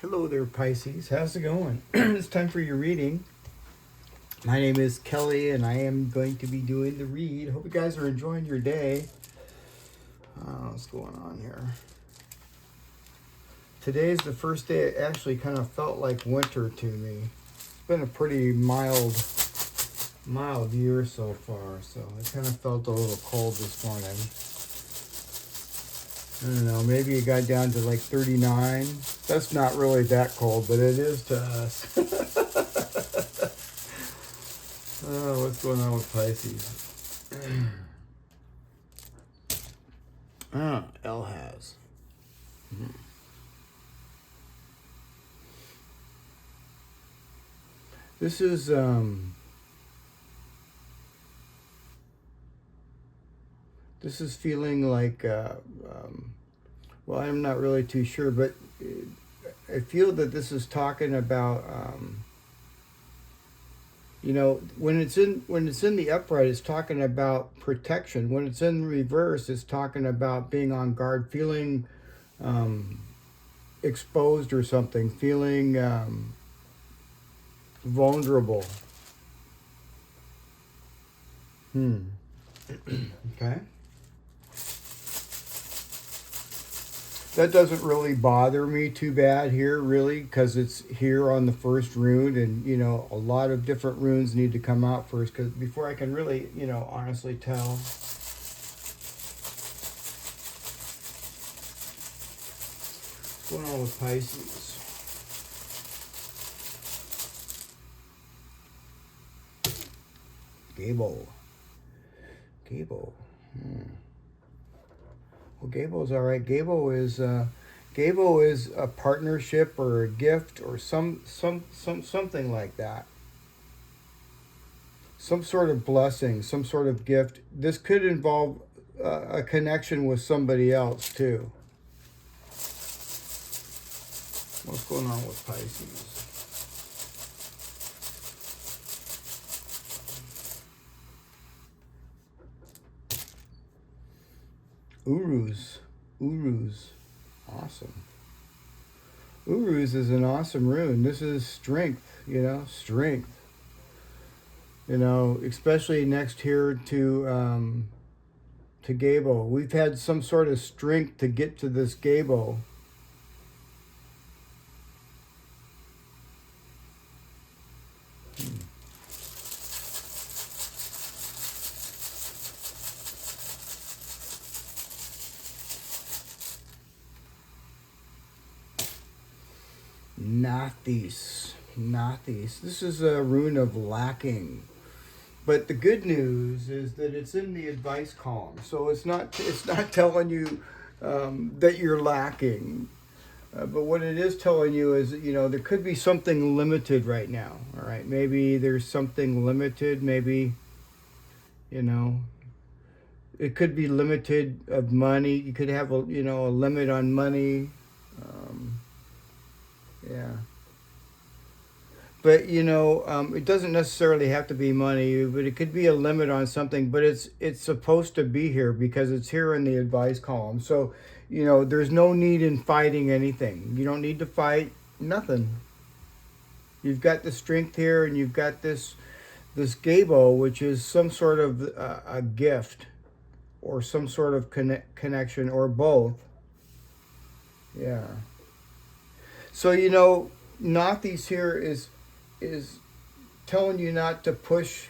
Hello there, Pisces. How's it going? It's time for your reading. My name is Kelly, and I am going to be doing the read. Hope you guys are enjoying your day. What's going on here? Today's the first day it actually kind of felt like winter to me. It's been a pretty mild year so far, so it kind of felt a little cold this morning. I don't know, maybe it got down to like 39. That's not really that cold, but it is to us. Oh, what's going on with Pisces? Elhaz. This is feeling like well, I'm not really too sure, but I feel that this is talking about when it's in the upright, it's talking about protection. When it's in reverse, it's talking about being on guard, feeling exposed or something, feeling vulnerable. Okay. That doesn't really bother me too bad here, really, because it's here on the first rune, and a lot of different runes need to come out first, because before I can really, honestly tell. What's going on with Pisces? Gebo. Well, Gebo's all right. Gebo is a partnership or a gift or something like that. Some sort of blessing, some sort of gift. This could involve a connection with somebody else too. What's going on with Pisces? Uruz. Awesome. Uruz is an awesome rune. This is strength, strength. Especially next here to Gebo. We've had some sort of strength to get to this Gebo. Nathis. This is a rune of lacking. But the good news is that it's in the advice column. So it's not telling you that you're lacking. But what it is telling you is, there could be something limited right now. All right. Maybe there's something limited. Maybe, it could be limited of money. You could have a limit on money. Yeah. But it doesn't necessarily have to be money, but it could be a limit on something. But it's supposed to be here because it's here in the advice column. So there's no need in fighting anything. You don't need to fight nothing. You've got the strength here, and you've got this Gebo, which is some sort of a gift, or some sort of connection, or both. Yeah. So Nathis here is telling you not to push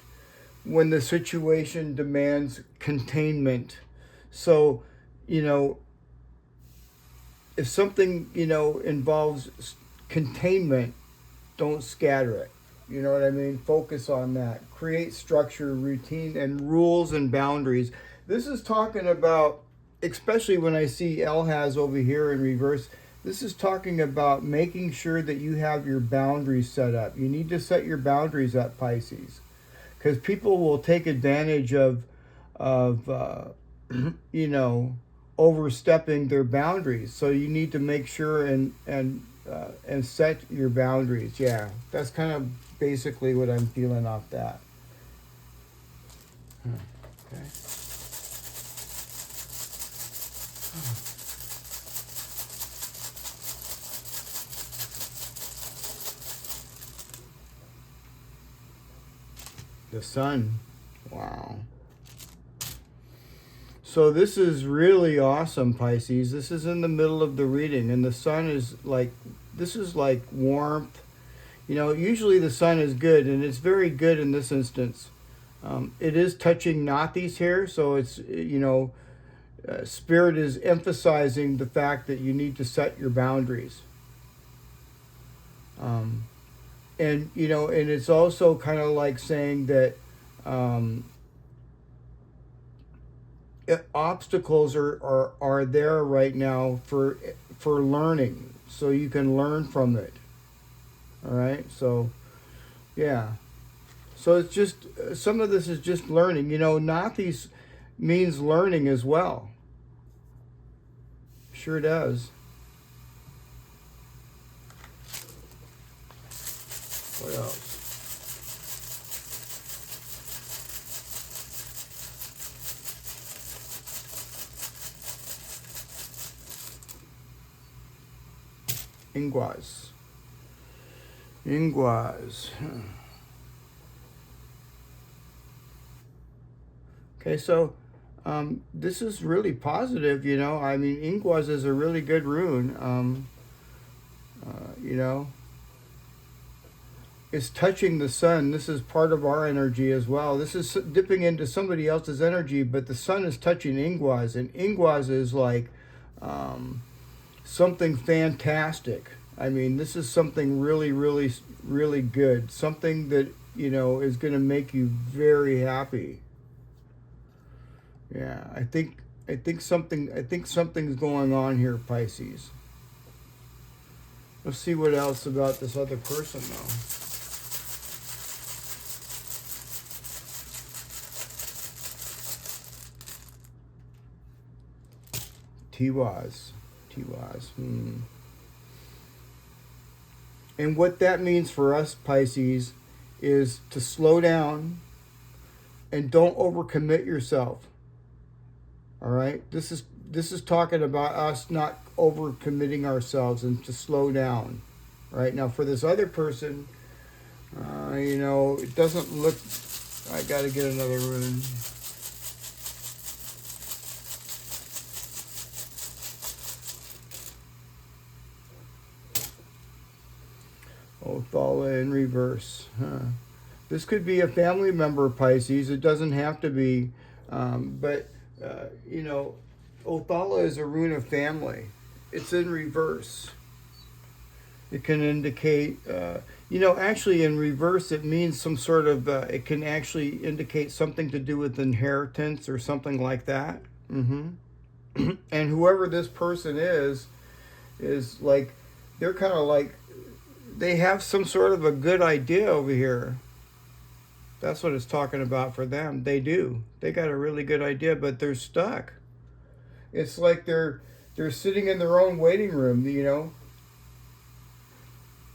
when the situation demands containment. So, if something, involves containment, don't scatter it. You know what I mean? Focus on that. Create structure, routine, and rules and boundaries. This is talking about, especially when I see Elhaz over here in reverse, this is talking about making sure that you have your boundaries set up. You need to set your boundaries up, Pisces, because people will take advantage of overstepping their boundaries. So you need to make sure and set your boundaries. Yeah, that's kind of basically what I'm feeling off that. Okay. The sun. Wow. So this is really awesome, Pisces. This is in the middle of the reading, and the sun is like, this is like warmth. You know, usually the sun is good, and it's very good in this instance. It is touching Nathi's here, so it's, you know, Spirit is emphasizing the fact that you need to set your boundaries. And, you know, and it's also kind of like saying that obstacles are there right now for learning, so you can learn from it. All right, so yeah, so it's just some of this is just learning. You know, Nathis means learning as well. Sure does. What else? Inguas. Okay, so this is really positive, you know. I mean, Inguas is a really good rune. You know, it's touching the sun. This is part of our energy as well. This is dipping into somebody else's energy, but the sun is touching Inguas, and Inguas is like something fantastic. I mean, this is something really, really, really good. Something that, you know, is going to make you very happy. Yeah, I think something's going on here, Pisces. Let's see what else about this other person, though. Tiwaz. And what that means for us, Pisces, is to slow down and don't overcommit yourself. All right? This is talking about us not overcommitting ourselves and to slow down. Right? Now, for this other person, you know, it doesn't look... I got to get another rune. Othala in reverse. This could be a family member, Pisces. It doesn't have to be. But, you know, Othala is a rune of family. It's in reverse. It can indicate, you know, actually in reverse it means some sort of, it can actually indicate something to do with inheritance or something like that. And whoever this person is like, they're kind of like, they have some sort of a good idea over here. That's what it's talking about for them. They do. They got a really good idea, but they're stuck. It's like they're sitting in their own waiting room, you know.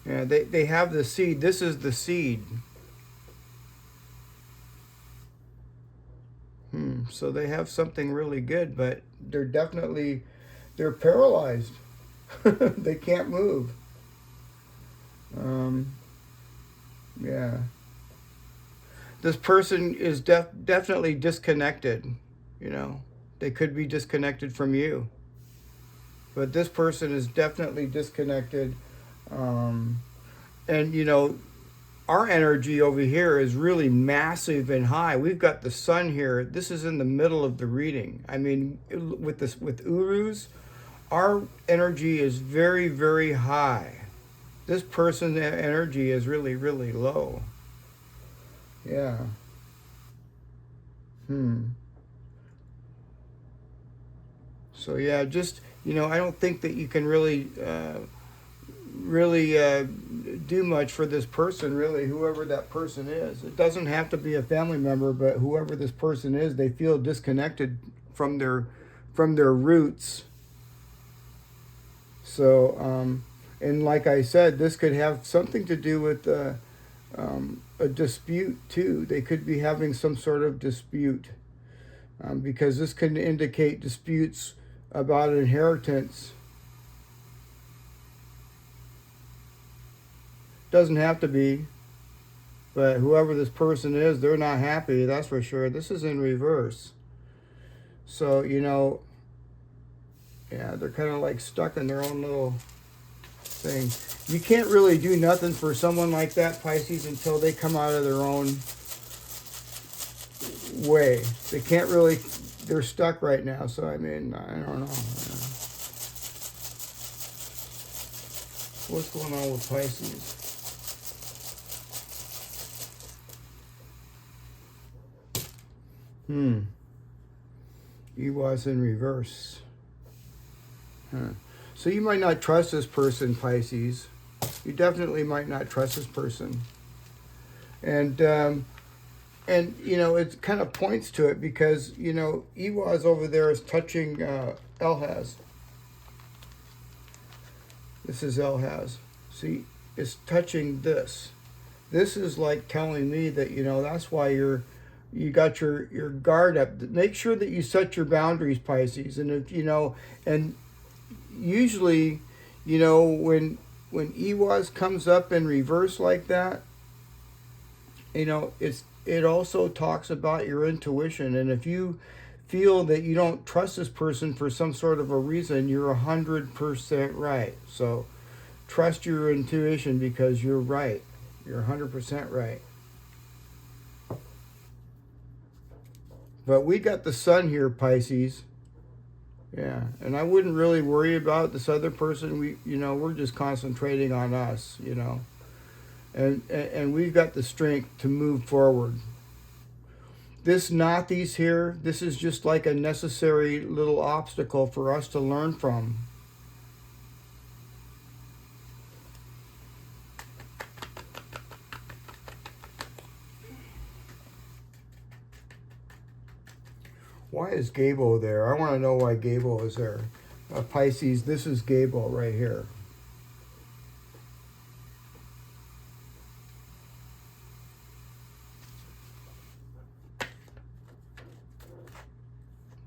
Yeah, they have the seed. This is the seed. So they have something really good, but they're paralyzed. They can't move. Yeah. This person is definitely disconnected, you know. They could be disconnected from you. But this person is definitely disconnected. And, you know, our energy over here is really massive and high. We've got the sun here. This is in the middle of the reading. I mean, with Uruz, our energy is very, very high. This person's energy is really, really low. Yeah. So yeah, just, you know, I don't think that you can really do much for this person, really, whoever that person is. It doesn't have to be a family member, but whoever this person is, they feel disconnected from their roots. So, and like I said, this could have something to do with a dispute too. They could be having some sort of dispute, because this can indicate disputes about inheritance. Doesn't have to be. But whoever this person is, they're not happy, that's for sure. This is in reverse. So, you know, yeah, they're kind of like stuck in their own little thing. You can't really do nothing for someone like that, Pisces, until they come out of their own way. They can't really, they're stuck right now. So, I mean, I don't know. What's going on with Pisces? He was in reverse. Huh. So you might not trust this person, Pisces. You definitely might not trust this person. And you know, it kind of points to it because, you know, Iwaz over there is touching Elhaz. This is Elhaz. See, it's touching this. This is like telling me that, you know, that's why you got your guard up. Make sure that you set your boundaries, Pisces. And if, you know, and usually, you know, when Iwaz comes up in reverse like that, you know, it also talks about your intuition. And if you feel that you don't trust this person for some sort of a reason, you're 100% right. So trust your intuition because you're right. You're 100% right. But we got the sun here, Pisces. Yeah, and I wouldn't really worry about this other person. We're just concentrating on us, you know. And we've got the strength to move forward. This Nathi's here, this is just like a necessary little obstacle for us to learn from. Why is Gebo there? I want to know why Gebo is there. Pisces, this is Gebo right here.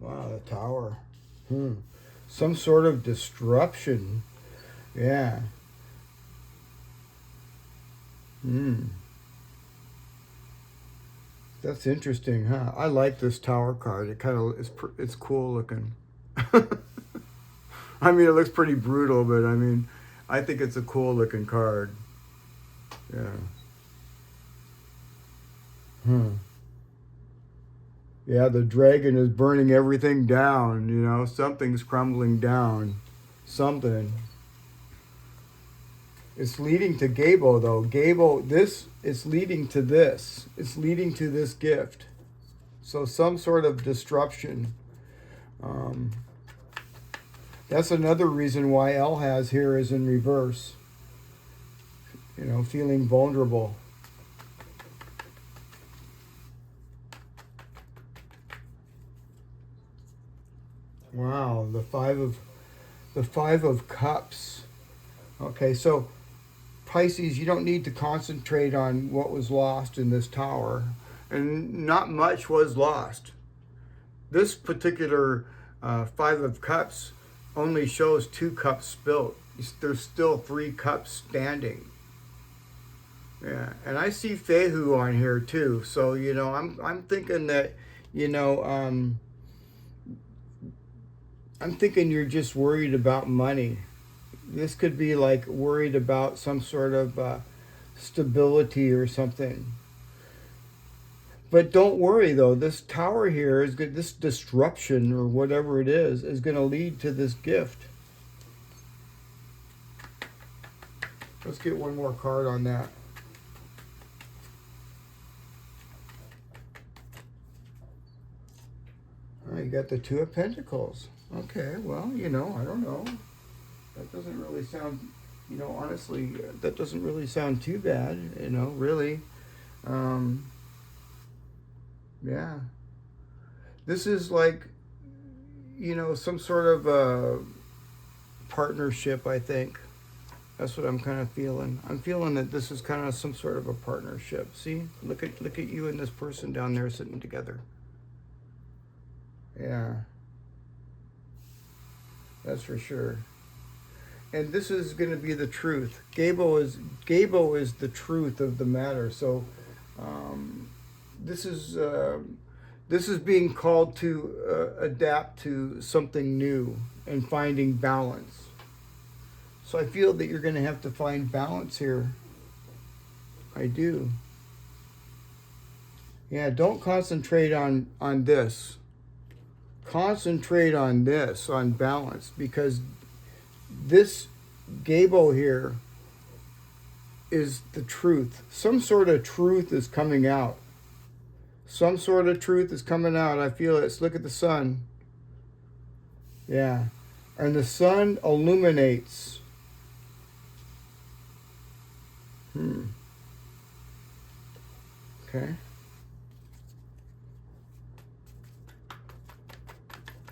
Wow, the tower. Some sort of disruption. Yeah. That's interesting, huh? I like this tower card. It kind of it's cool looking. I mean, it looks pretty brutal, but I mean, I think it's a cool looking card. Yeah. Yeah, the dragon is burning everything down, you know. Something's crumbling down. Something. It's leading to Gebo, though. Gebo, it's leading to this. It's leading to this gift. So some sort of disruption. That's another reason why Elhaz here is in reverse. You know, feeling vulnerable. Wow, the five of cups. Okay, so Pisces, you don't need to concentrate on what was lost in this tower, and not much was lost. This particular five of cups only shows 2 cups spilt. There's still 3 cups standing. Yeah, and I see Fehu on here too. So you know, I'm thinking that, you know, I'm thinking you're just worried about money. This could be like worried about some sort of stability or something. But don't worry though, this tower here is good. This disruption or whatever it is going to lead to this gift. Let's get one more card on that. All right, you got the 2 of Pentacles. Okay, well, you know, I don't know. That doesn't really sound, you know, honestly, that doesn't really sound too bad, you know, really. Yeah. This is like, you know, some sort of a partnership, I think. That's what I'm kind of feeling. I'm feeling that this is kind of some sort of a partnership. See? Look at you and this person down there sitting together. Yeah. That's for sure. And this is going to be the truth. Gebo is the truth of the matter. So This is being called to adapt to something new and finding balance. So I feel that you're going to have to find balance here. I do. Yeah, don't concentrate on this. Concentrate on this, on balance, because this Gebo here is the truth. Some sort of truth is coming out. Some sort of truth is coming out. I feel it. Let's look at the sun. Yeah. And the sun illuminates. Okay.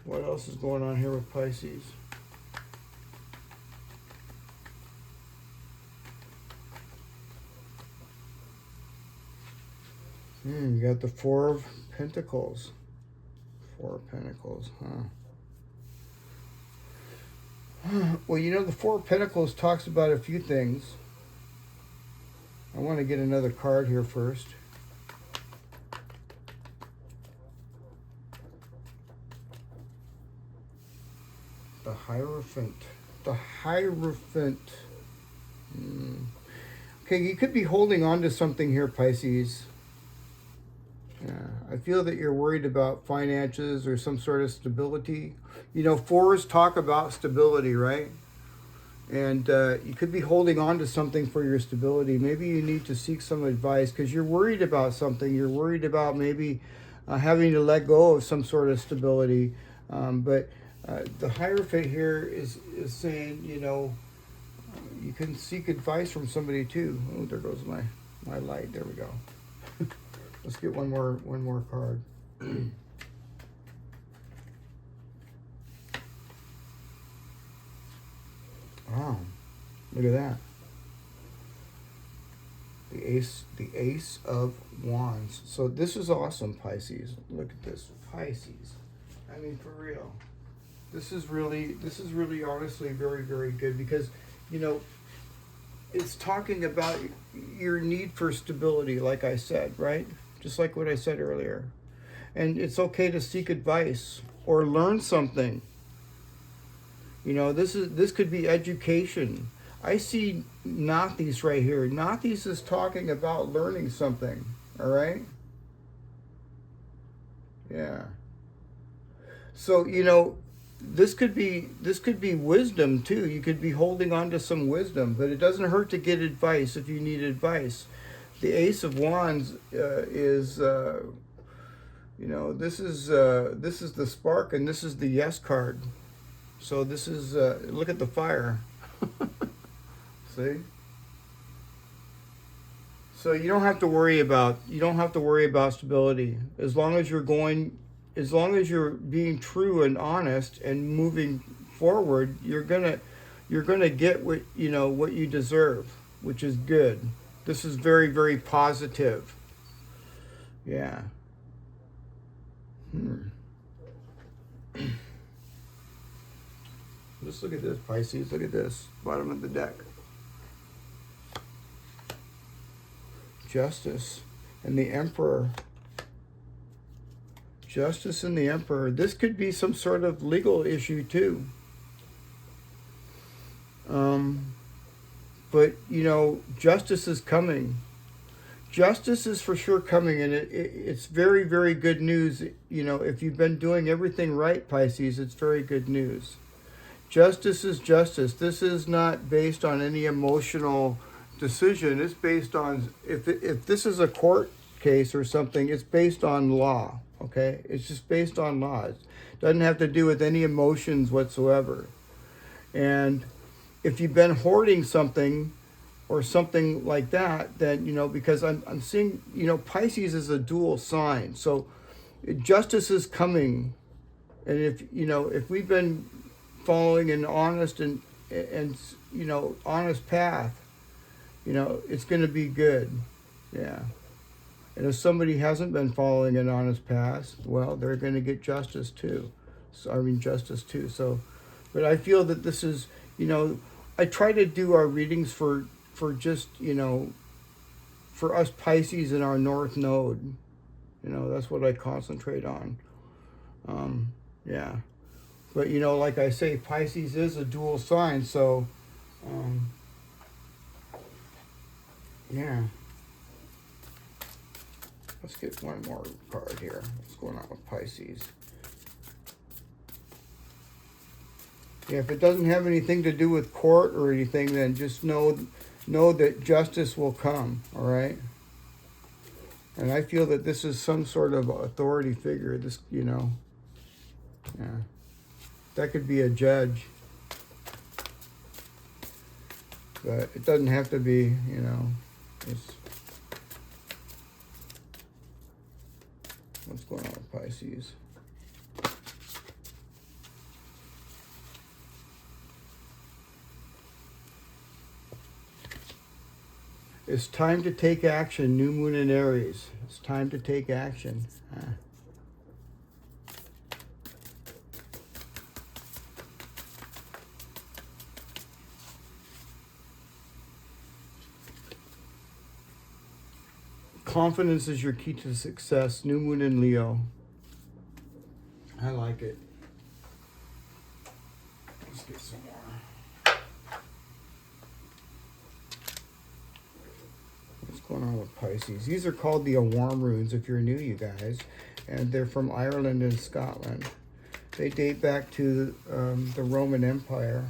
What else is going on here with Pisces? You got the Four of Pentacles. Four of Pentacles, huh? Well, you know, the Four of Pentacles talks about a few things. I want to get another card here first. The Hierophant. The Hierophant. Okay, you could be holding on to something here, Pisces. Yeah, I feel that you're worried about finances or some sort of stability. You know, fours talk about stability, right? And you could be holding on to something for your stability. Maybe you need to seek some advice because you're worried about something. You're worried about maybe having to let go of some sort of stability. But the Hierophant here is saying, you know, you can seek advice from somebody too. Oh, there goes my light. There we go. Let's get one more card. Wow, look at that. The Ace of Wands. So this is awesome, Pisces. Look at this, Pisces. I mean, for real. This is really honestly very, very good because, you know, it's talking about your need for stability, like I said, right? Just like what I said earlier. And it's okay to seek advice or learn something. You know, this could be education. I see Nathis right here. Nathis is talking about learning something, all right? Yeah. So, you know, this could be wisdom too. You could be holding on to some wisdom, but it doesn't hurt to get advice if you need advice. The Ace of Wands is, you know, this is the spark and this is the yes card. So this is look at the fire. See? So you don't have to worry about stability as long as you're being true and honest and moving forward. You're gonna get what you deserve, which is good. This is very, very positive. Yeah. Just look at this, Pisces. Look at this, bottom of the deck. Justice and the Emperor. Justice and the Emperor. This could be some sort of legal issue too. But, you know, justice is coming. Justice is for sure coming, and it's very, very good news. You know, if you've been doing everything right, Pisces, it's very good news. Justice is justice. This is not based on any emotional decision. It's based on, if this is a court case or something, it's based on law, okay? It's just based on law. It doesn't have to do with any emotions whatsoever. And if you've been hoarding something or something like that, then, you know, because I'm seeing, you know, Pisces is a dual sign. So justice is coming. And if we've been following an honest and you know, honest path, you know, it's going to be good. Yeah. And if somebody hasn't been following an honest path, well, they're going to get justice too. So, but I feel that this is, you know, I try to do our readings for just, you know, for us Pisces in our North Node. You know, that's what I concentrate on. Yeah. But, you know, like I say, Pisces is a dual sign, so, yeah. Let's get one more card here. What's going on with Pisces? Yeah, if it doesn't have anything to do with court or anything, then just know that justice will come, all right? And I feel that this is some sort of authority figure. This, you know, yeah. That could be a judge. But it doesn't have to be, you know. What's going on with Pisces? It's time to take action. New moon in Aries. It's time to take action. Confidence is your key to success. New moon in Leo. I like it. Let's get some more. What's going on with Pisces? These are called the Ogham runes, if you're new, you guys. And they're from Ireland and Scotland. They date back to the Roman Empire.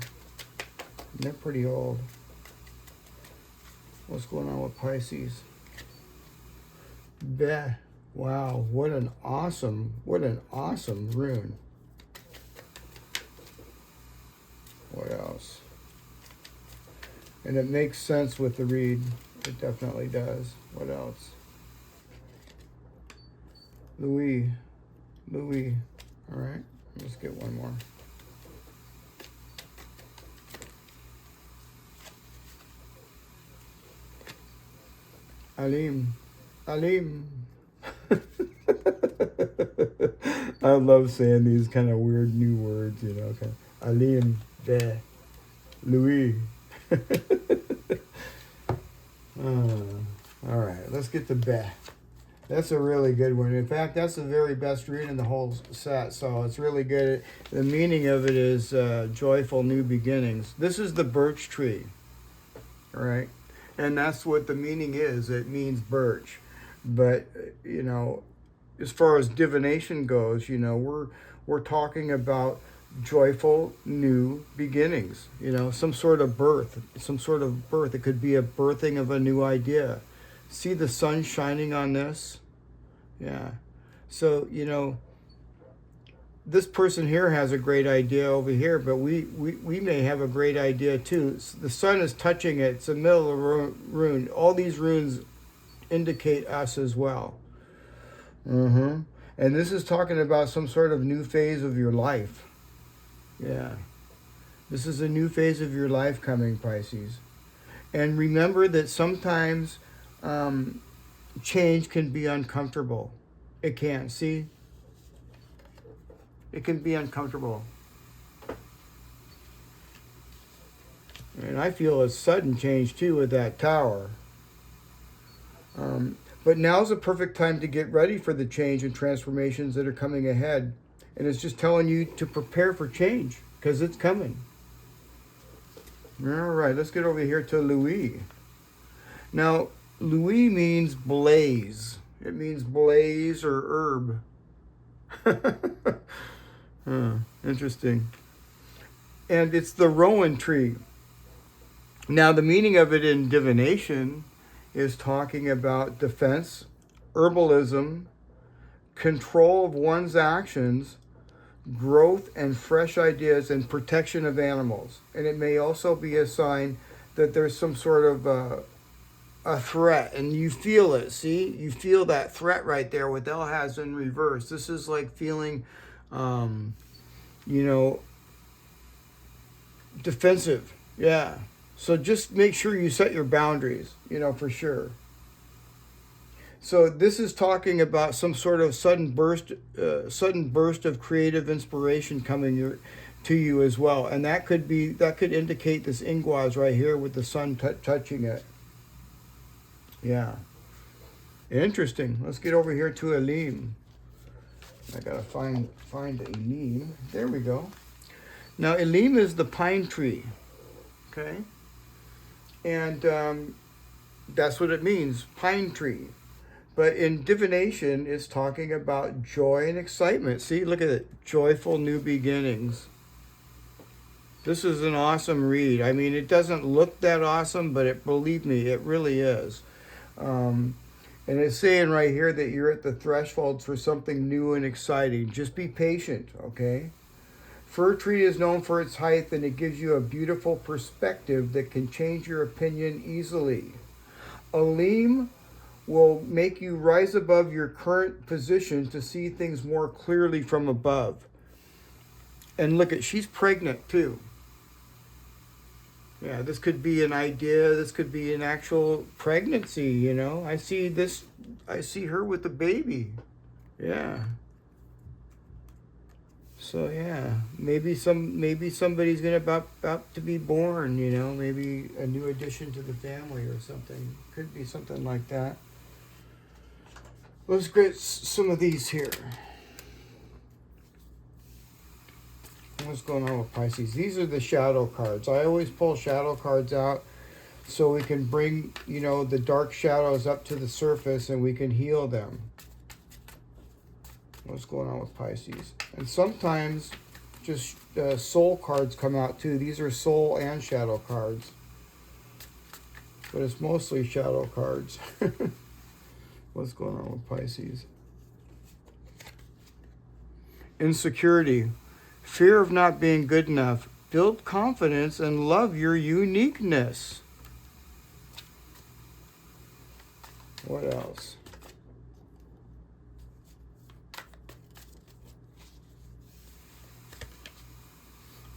And they're pretty old. What's going on with Pisces? Beh. Wow, what an awesome rune. What else? And it makes sense with the read. It definitely does. What else? Louis. All right, let's get one more. Alim. I love saying these kind of weird new words, you know. Okay. Alim, Beh, Louis. All right, let's get to Beh. That's a really good one. In fact, that's the very best read in the whole set, so it's really good. The meaning of it is joyful new beginnings. This is the birch tree, all right? And that's what the meaning is. It means birch. But, you know, as far as divination goes, you know, we're talking about joyful new beginnings, you know, some sort of birth. It could be a birthing of a new idea. See the sun shining on this? Yeah. So, you know, this person here has a great idea over here, but we may have a great idea too. The sun is touching it. It's the middle of the rune. All these runes indicate us as well. And this is talking about some sort of new phase of your life. Yeah. This is a new phase of your life coming, Pisces. And remember that sometimes change can be uncomfortable. It can. See? It can be uncomfortable. And I feel a sudden change too with that tower. But now's the perfect time to get ready for the change and transformations that are coming ahead. And it's just telling you to prepare for change because it's coming. All right, let's get over here to Louis. Now, Louis means blaze. It means blaze or herb. Interesting. And it's the rowan tree. Now, the meaning of it in divination is talking about defense, herbalism, control of one's actions, growth and fresh ideas, and protection of animals. And it may also be a sign that there's some sort of a threat, and you feel it. See, you feel that threat right there with Elhaz in reverse. This is like feeling, you know, defensive. Yeah. So just make sure you set your boundaries, you know, for sure. So this is talking about some sort of sudden burst of creative inspiration coming to you as well, and that could indicate this ingwaz right here with the sun touching it. Yeah. Interesting. Let's get over here to Elim. I gotta find Elim. There we go. Now Elim is the pine tree. Okay. And that's what it means, pine tree. But in divination, it's talking about joy and excitement. See, look at it. Joyful new beginnings. This is an awesome read. I mean, it doesn't look that awesome, but believe me, it really is. And it's saying right here that you're at the threshold for something new and exciting. Just be patient, okay? Fir tree is known for its height, and it gives you a beautiful perspective that can change your opinion easily. Elim will make you rise above your current position to see things more clearly from above. And look at, she's pregnant too. Yeah, this could be an idea. This could be an actual pregnancy, you know. I see her with the baby. Yeah. So yeah, maybe somebody's gonna about to be born, you know, maybe a new addition to the family or something. Could be something like that. Let's get some of these here. What's going on with Pisces? These are the shadow cards. I always pull shadow cards out so we can bring, you know, the dark shadows up to the surface and we can heal them. What's going on with Pisces? And sometimes just soul cards come out too. These are soul and shadow cards. But it's mostly shadow cards. What's going on with Pisces? Insecurity. Fear of not being good enough. Build confidence and love your uniqueness. What else?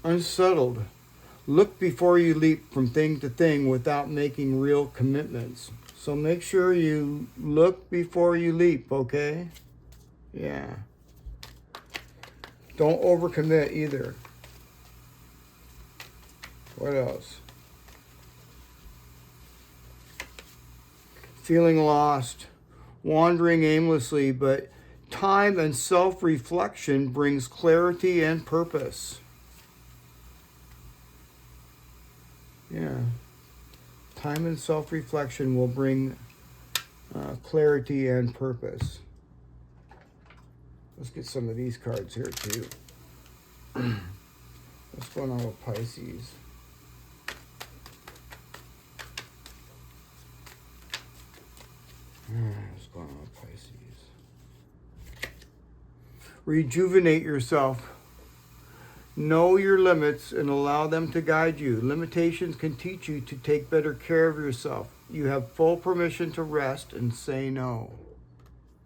Unsettled. Look before you leap from thing to thing without making real commitments. So make sure you look before you leap, okay? Yeah. Don't overcommit either. What else? Feeling lost, wandering aimlessly, but time and self-reflection brings clarity and purpose. Yeah. Time and self-reflection will bring clarity and purpose. Let's get some of these cards here too. What's going on with Pisces? What's going on with Pisces? Rejuvenate yourself. Know your limits and allow them to guide you. Limitations can teach you to take better care of yourself. You have full permission to rest and say no.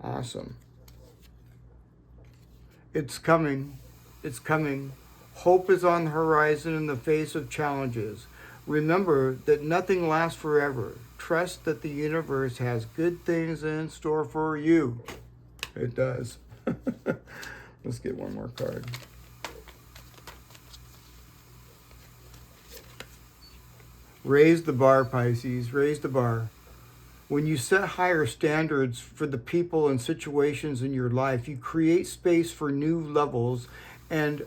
Awesome. It's coming. It's coming. Hope is on the horizon in the face of challenges. Remember that nothing lasts forever. Trust that the universe has good things in store for you. It does. Let's get one more card. Raise the bar, Pisces. Raise the bar. When you set higher standards for the people and situations in your life, you create space for new levels and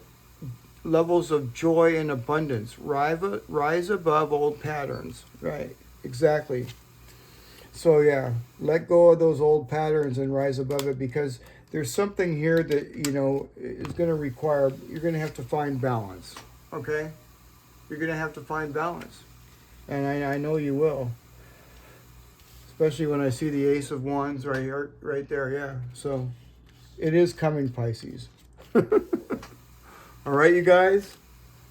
levels of joy and abundance. Rise above old patterns. Right, exactly. So yeah, let go of those old patterns and rise above it, because there's something here that, you know, is going to require, you're going to have to find balance. Okay? You're going to have to find balance. And I know you will. Especially when I see the Ace of Wands right here, right there, yeah. So, it is coming, Pisces. All right, you guys?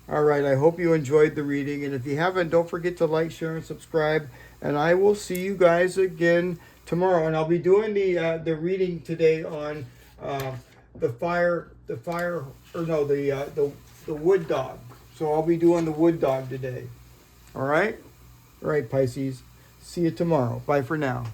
All right, I hope you enjoyed the reading. And if you haven't, don't forget to like, share, and subscribe. And I will see you guys again tomorrow. And I'll be doing the reading today on the wood dog. So I'll be doing the wood dog today. All right? All right, Pisces. See you tomorrow. Bye for now.